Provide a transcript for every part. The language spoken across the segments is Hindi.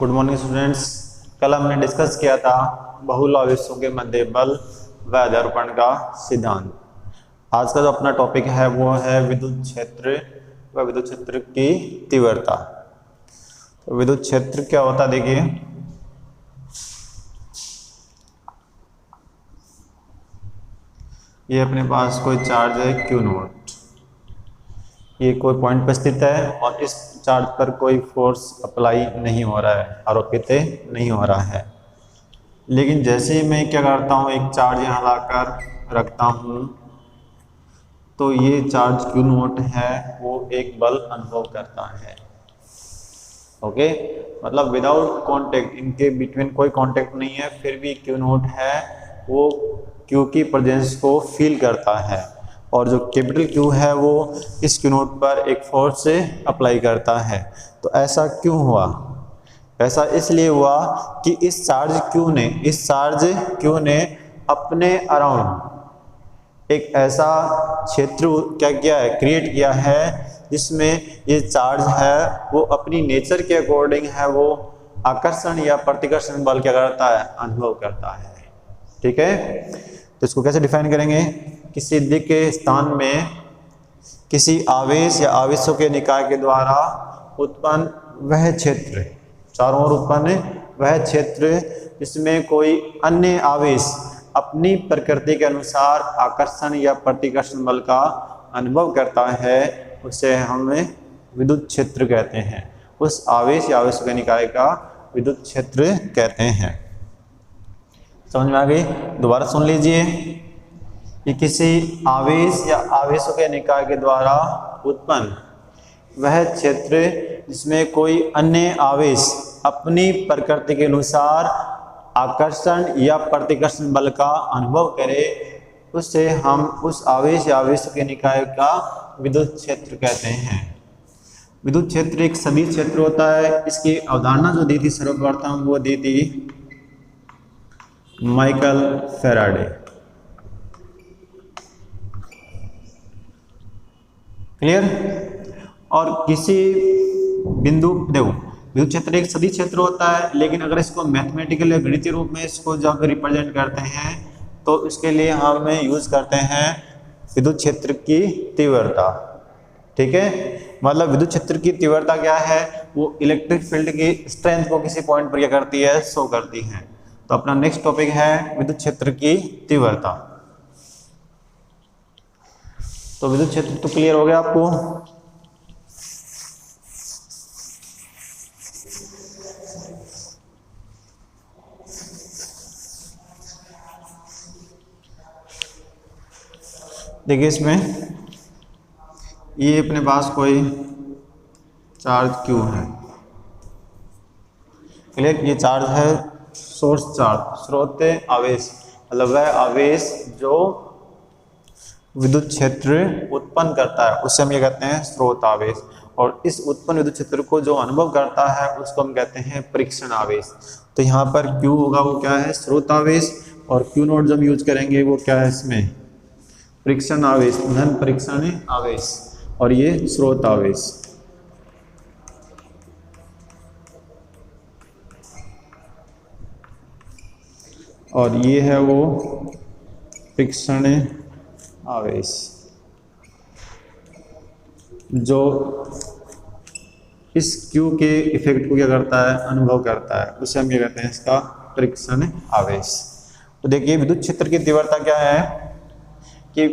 Good morning students. कल हमने डिस्कस किया था बहुल आवेशों के मध्य बल व अध्यारोपण का सिद्धांत। आज का जो अपना टॉपिक है वो है विद्युत क्षेत्र व विद्युत क्षेत्र की तीव्रता। तो विद्युत क्षेत्र क्या होता है, देखिए ये अपने पास कोई चार्ज है Q नोट, ये कोई पॉइंट पर स्थित है और इस चार्ज पर कोई फोर्स अप्लाई नहीं हो रहा है, आरोपित नहीं हो रहा है। लेकिन जैसे ही मैं क्या करता हूँ, एक चार्ज यहाँ लाकर रखता हूँ तो ये चार्ज Q नोट है वो एक बल अनुभव करता है। ओके, मतलब विदाउट कांटेक्ट, इनके बिटवीन कोई कांटेक्ट नहीं है, फिर भी Q नोट है वो Q की प्रेजेंस को फील करता है और जो कैपिटल Q है वो इस Q नोट पर एक फोर्स से अप्लाई करता है। तो ऐसा क्यों हुआ? ऐसा इसलिए हुआ कि इस चार्ज Q ने अपने अराउंड एक ऐसा क्षेत्र क्या किया है, क्रिएट किया है, जिसमें ये चार्ज है वो अपनी नेचर के अकॉर्डिंग है वो आकर्षण या प्रतिकर्षण बल क्या करता है, अनुभव करता है। ठीक है, तो इसको कैसे डिफाइन करेंगे? किसी दिए के स्थान में किसी आवेश या आवेशों के निकाय के द्वारा उत्पन्न वह क्षेत्र, चारों ओर उत्पन्न वह क्षेत्र जिसमें कोई अन्य आवेश अपनी प्रकृति के अनुसार आकर्षण या प्रतिकर्षण बल का अनुभव करता है, उसे हम विद्युत क्षेत्र कहते हैं। उस आवेश या आवेशों के निकाय का विद्युत क्षेत्र कहते हैं। समझ में आ गई? दोबारा सुन लीजिए कि किसी आवेश या आवेशों के निकाय के द्वारा उत्पन्न वह क्षेत्र जिसमें कोई अन्य आवेश अपनी प्रकृति के अनुसार आकर्षण या प्रतिकर्षण बल का अनुभव करे, उससे हम उस आवेश या आवेशों के निकाय का विद्युत क्षेत्र कहते हैं। विद्युत क्षेत्र एक सदिश क्षेत्र होता है। इसकी अवधारणा जो दी थी सर्वप्रथम वो दी थी माइकल फैराडे। क्लियर? और किसी बिंदु, देखो विद्युत क्षेत्र एक सदिश क्षेत्र होता है, लेकिन अगर इसको मैथमेटिकल या गणितीय रूप में इसको जब रिप्रेजेंट करते हैं तो इसके लिए हम यूज करते हैं विद्युत क्षेत्र की तीव्रता। ठीक है, मतलब विद्युत क्षेत्र की तीव्रता क्या है, वो इलेक्ट्रिक फील्ड की स्ट्रेंथ को किसी पॉइंट पर क्या करती है, शो करती है। तो अपना नेक्स्ट टॉपिक है विद्युत क्षेत्र की तीव्रता। तो विद्युत क्षेत्र तो क्लियर हो गया आपको। देखिए इसमें ये अपने पास कोई चार्ज Q है। क्लियर? ये चार्ज है सोर्स चार्ज, स्रोत आवेश, मतलब वह आवेश जो विद्युत क्षेत्र उत्पन्न करता है उसे हम ये कहते हैं स्रोत आवेश। और इस उत्पन्न विद्युत क्षेत्र को जो अनुभव करता है उसको हम कहते हैं परीक्षण आवेश। तो यहाँ पर Q होगा वो क्या है, स्रोत आवेश, और Q नोट जब यूज करेंगे वो क्या है, इसमें परीक्षण आवेश, धन परीक्षण आवेश, और ये स्रोत आवेश। और ये है वो परीक्षण आवेश जो इस Q के इफेक्ट को क्या करता है, अनुभव करता है, उसे हम क्या कहते हैं, इसका परीक्षण आवेश। तो देखिए विद्युत क्षेत्र की तीव्रता क्या है कि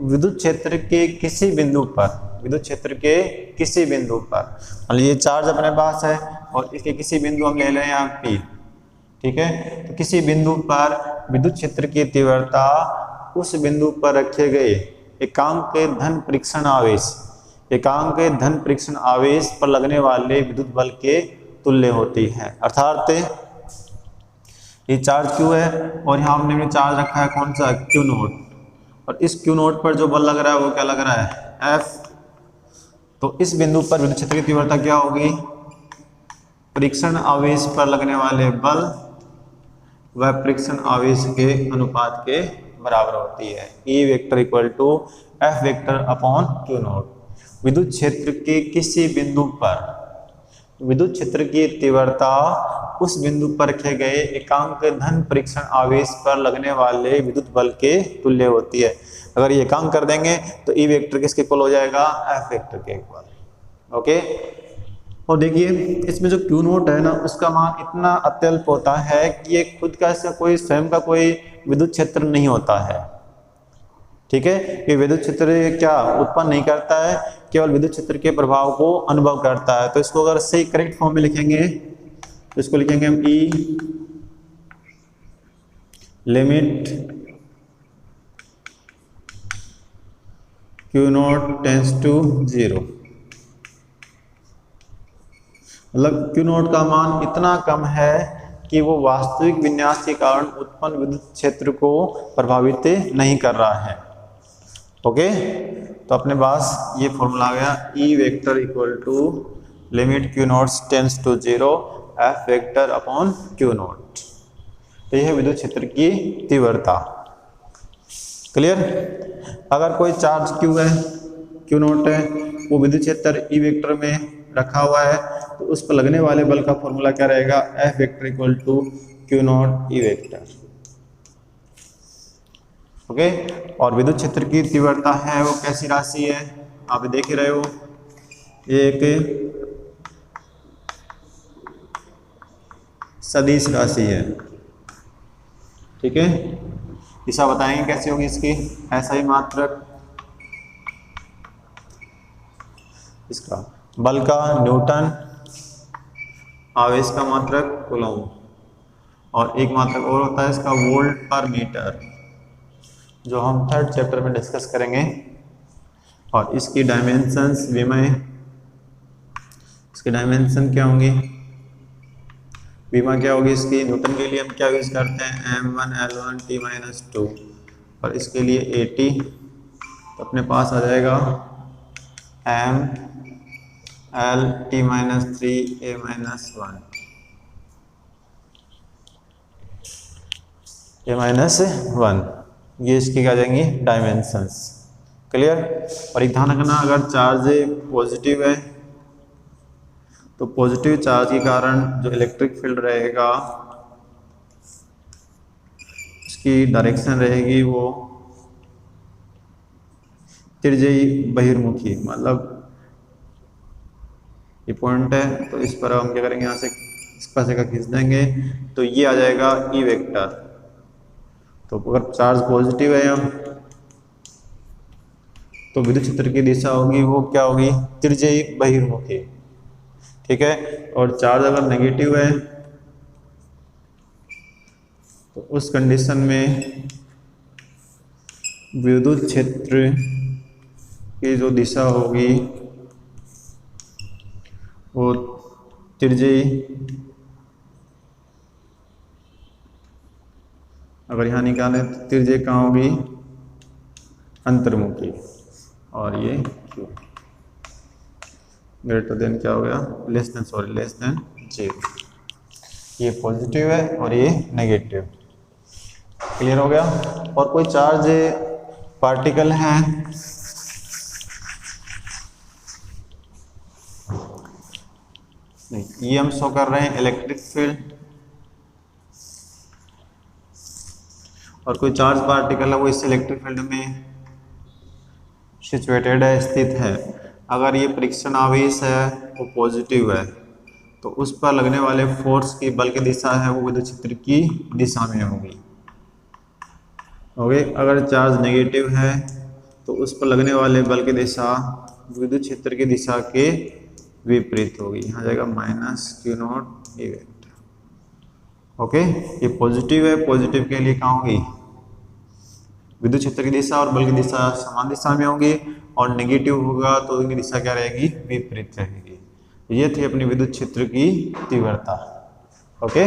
विद्युत क्षेत्र के किसी बिंदु पर, विद्युत क्षेत्र के किसी बिंदु पर, ये चार्ज अपने पास है और इसके किसी बिंदु हम ले लें यहाँ P। ठीक है, तो किसी बिंदु पर विद्युत क्षेत्र की तीव्रता उस बिंदु पर रखे गए एकांक धन परीक्षण आवेश, एकांक धन परीक्षण आवेश पर लगने वाले विद्युत बल के तुल्य होती है। अर्थात ये चार्ज Q है और यहाँ हमने चार्ज रखा है कौन सा, Q नोट, और इस Q नोट पर जो बल लग रहा है वो क्या लग रहा है, F। तो इस बिंदु पर विद्युत क्षेत्र की तीव्रता क्या होगी, परीक्षण आवेश पर लगने वाले बल वह परीक्षण आवेश के अनुपात के बराबर होती है। E vector equal to F vector upon Q naught. विद्युत क्षेत्र के किसी बिंदु पर विद्युत क्षेत्र की तीव्रता उस बिंदु पर रखे गए एकांक धन परीक्षण आवेश पर लगने वाले विद्युत बल के तुल्य होती है। अगर ये एकांक कर देंगे तो ई वेक्टर किसके इक्वल हो जाएगा, एफ वेक्टर के इक्वल। ओके, और देखिए इसमें जो क्यू नोट है ना उसका मान इतना अत्यल्प होता है कि ये खुद का इसका कोई स्वयं का कोई विद्युत क्षेत्र नहीं होता है। ठीक है, ये विद्युत क्षेत्र क्या उत्पन्न नहीं करता है, केवल विद्युत क्षेत्र के प्रभाव को अनुभव करता है। तो इसको अगर सही करेक्ट फॉर्म में लिखेंगे तो इसको लिखेंगे हम e limit Q not tends to 0। मतलब क्यू नॉट का मान इतना कम है कि वो वास्तविक विन्यास के कारण उत्पन्न विद्युत क्षेत्र को प्रभावित नहीं कर रहा है। ओके, तो अपने पास ये फॉर्मूला आ गया, E vector equal to limit Q not tends to 0 F vector upon Q naught. तो यह है विद्युत क्षेत्र की तीव्रता। क्लियर। अगर कोई चार्ज क्यू है, क्यू नॉट है, वो विद्युत क्षेत्र ई वेक्टर में रखा हुआ है, तो उस पर लगने वाले बल का फॉर्मूला क्या रहेगा, F vector equal to Q naught E vector. Okay, और विद्युत क्षेत्र की तीव्रता है वो कैसी राशि है, आप देख ही रहे हो, एक सदिश राशि है। ठीक है, दिशा बताएंगे कैसी होगी इसकी, ऐसा ही मात्रक, इसका बल का न्यूटन, आवेश का मात्रक कूलम, और एक मात्रक और होता है इसका वोल्ट पर मीटर, जो हम थर्ड चैप्टर में डिस्कस करेंगे। और इसकी डायमेंशंस विमय, इसकी डायमेंशन क्या होंगी, विमा क्या होगी इसकी, न्यूटन के लिए हम क्या यूज करते हैं, m1 l1 t-2, और इसके लिए 80, तो अपने पास आ जाएगा m l t-3 a-1 a-1, ये इसकी क्या जाएंगी डायमेंशंस। क्लियर। और एक ध्यान रखना, अगर चार्ज पॉजिटिव है तो पॉजिटिव चार्ज के कारण जो इलेक्ट्रिक फील्ड रहेगा उसकी डायरेक्शन रहेगी वो त्रिज्यी बहिर्मुखी। मतलब ये पॉइंट है तो इस पर हम क्या करेंगे, यहाँ से इस पासे का खींच देंगे तो ये आ जाएगा ई वेक्टर। तो अगर चार्ज पॉजिटिव है यहाँ तो विद्युत क्षेत्र की दिशा होगी वो क्या होगी, त्रिज्यी बहिर्मुखी। ठीक है, और चार्ज अगर नेगेटिव है तो उस कंडीशन में विद्युत क्षेत्र की जो दिशा होगी वो त्रिज्यी, अगर यहाँ निकालें तो त्रिज्यी कहाँ होगी, अंतर्मुखी, और ये क्यू ग्रेटर देन क्या हो गया, लेस देन 0। ये पॉजिटिव है और ये नेगेटिव। क्लियर हो गया। और कोई चार्ज पार्टिकल है नहीं, ये हम शो कर रहे हैं इलेक्ट्रिक फील्ड, और कोई चार्ज पार्टिकल है वो इस इलेक्ट्रिक फील्ड में सिचुएटेड है, स्थित है। अगर ये परीक्षण आवेश है वो पॉजिटिव है तो उस पर लगने वाले फोर्स की बल की दिशा है वो विद्युत क्षेत्र की दिशा में होगी। ओके, अगर चार्ज नेगेटिव है तो उस पर लगने वाले बल की दिशा विद्युत क्षेत्र की दिशा के विपरीत होगी। यहाँ जाएगा minus Q naught E vector. Okay, ये पॉजिटिव है, पॉजिटिव के लिए कहाँ होगी, विद्युत क्षेत्र की दिशा और बल की दिशा समान दिशा में होंगी, और नेगेटिव होगा तो उनकी दिशा क्या रहेगी, विपरीत रहेगी। ये थी अपनी विद्युत क्षेत्र की तीव्रता। ओके।